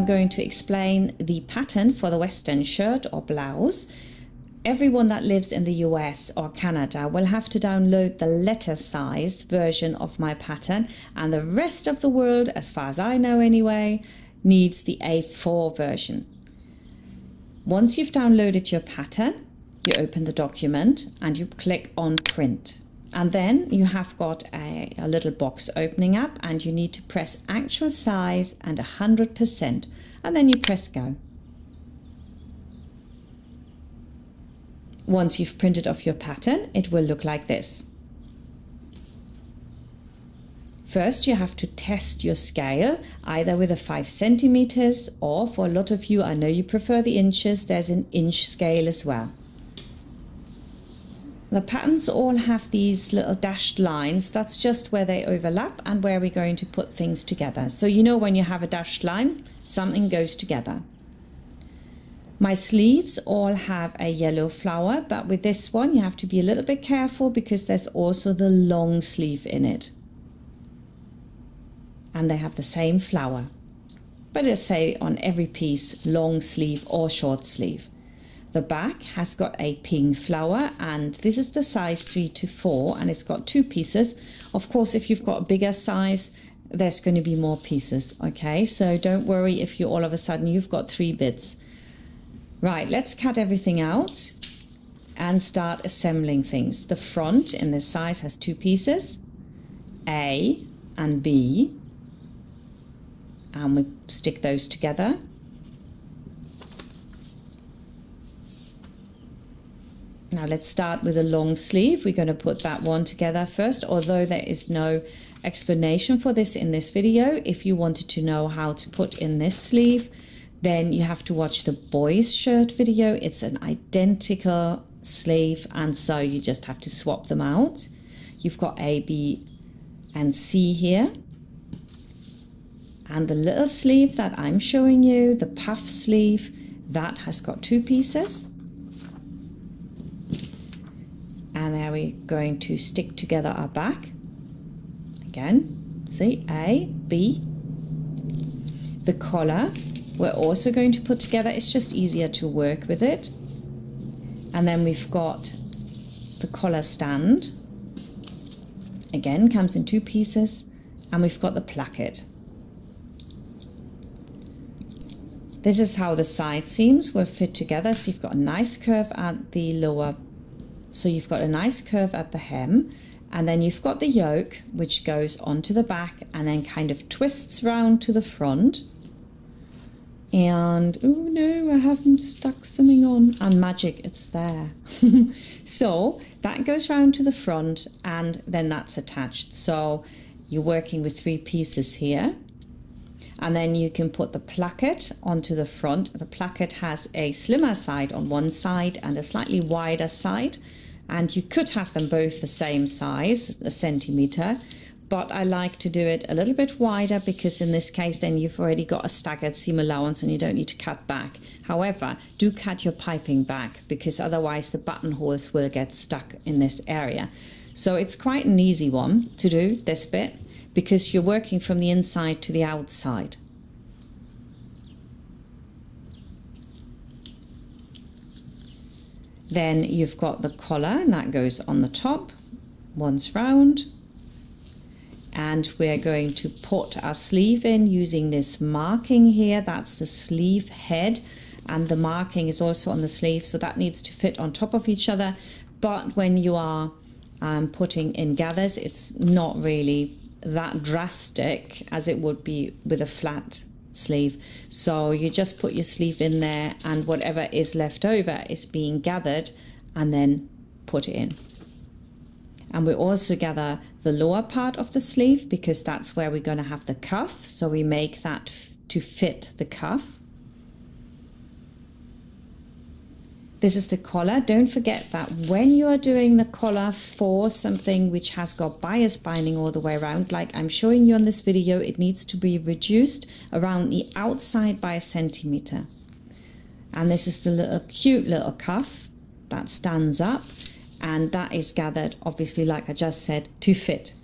going to explain the pattern for the Western shirt or blouse. Everyone that lives in the US or Canada will have to download the letter size version of my pattern, and the rest of the world, as far as I know anyway, needs the A4 version. Once you've downloaded your pattern, you open the document and you click on print. And then you have got a little box opening up, and you need to press actual size and 100%, and then you press go. Once you've printed off your pattern, it will look like this. First, you have to test your scale, either with a 5 centimeters, or for a lot of you, I know you prefer the inches, there's an inch scale as well. The patterns all have these little dashed lines. That's just where they overlap and where we're going to put things together. So you know when you have a dashed line, something goes together. My sleeves all have a yellow flower, but with this one you have to be a little bit careful because there's also the long sleeve in it. And they have the same flower. But it'll say on every piece long sleeve or short sleeve. The back has got a pink flower, and this is the size 3 to 4, and it's got 2 pieces. Of course, if you've got a bigger size, there's going to be more pieces, okay? So don't worry if you all of a sudden you've got 3 bits. Right, let's cut everything out and start assembling things. The front in this size has 2 pieces, A and B, and we stick those together. Now let's start with a long sleeve. We're going to put that one together first, although there is no explanation for this in this video. If you wanted to know how to put in this sleeve, then you have to watch the boys shirt video. It's an identical sleeve, and so you just have to swap them out. You've got A, B and C here. And the little sleeve that I'm showing you, the puff sleeve, that has got 2 pieces. And there we're going to stick together our back. Again, see, A, B. The collar we're also going to put together. It's just easier to work with it. And then we've got the collar stand. Again, comes in 2 pieces. And we've got the placket. This is how the side seams will fit together. So you've got a nice curve at the lower. So you've got a nice curve at the hem. And then you've got the yoke, which goes onto the back and then kind of twists round to the front. And, oh no, I haven't stuck something on. And magic, it's there. So that goes round to the front, and then that's attached. So you're working with 3 pieces here. And then you can put the placket onto the front. The placket has a slimmer side on one side and a slightly wider side. And you could have them both the same size, a centimeter. But I like to do it a little bit wider because in this case then you've already got a staggered seam allowance and you don't need to cut back. However, do cut your piping back because otherwise the buttonholes will get stuck in this area. So it's quite an easy one to do, this bit, because you're working from the inside to the outside. Then you've got the collar, and that goes on the top, once round. And we're going to put our sleeve in using this marking here. That's the sleeve head, and the marking is also on the sleeve, so that needs to fit on top of each other. But when you are putting in gathers, it's not really that drastic as it would be with a flat sleeve. So you just put your sleeve in there, and whatever is left over is being gathered and then put in. And we also gather the lower part of the sleeve because that's where we're going to have the cuff. So we make that to fit the cuff. This is the collar. Don't forget that when you are doing the collar for something which has got bias binding all the way around, like I'm showing you on this video, it needs to be reduced around the outside by 1 centimeter. And this is the little cute little cuff that stands up. And that is gathered, obviously, like I just said, to fit.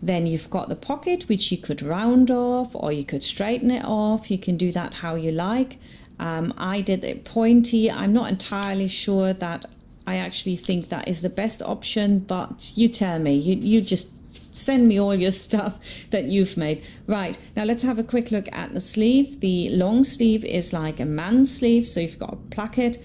Then you've got the pocket, which you could round off or you could straighten it off. You can do that how you like. I did it pointy. I'm not entirely sure that I actually think that is the best option, but you tell me. You just send me all your stuff that you've made. Right, now let's have a quick look at the sleeve. The long sleeve is like a man's sleeve, so you've got a placket.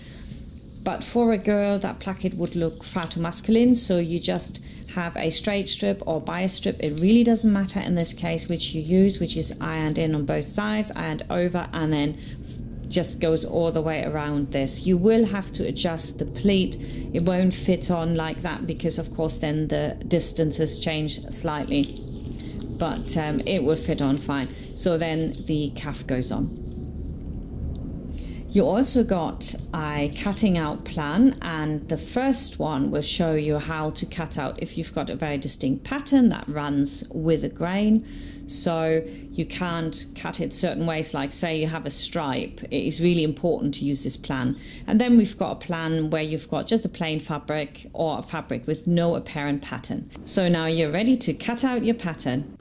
But for a girl, that placket would look far too masculine, so you just have a straight strip or bias strip. It really doesn't matter in this case which you use, which is ironed in on both sides, ironed over, and then just goes all the way around this. You will have to adjust the pleat. It won't fit on like that because of course then the distances change slightly, but it will fit on fine. So then the cuff goes on. You also got a cutting out plan, and the first one will show you how to cut out if you've got a very distinct pattern that runs with a grain. So you can't cut it certain ways, like say you have a stripe. It is really important to use this plan. And then we've got a plan where you've got just a plain fabric or a fabric with no apparent pattern. So now you're ready to cut out your pattern.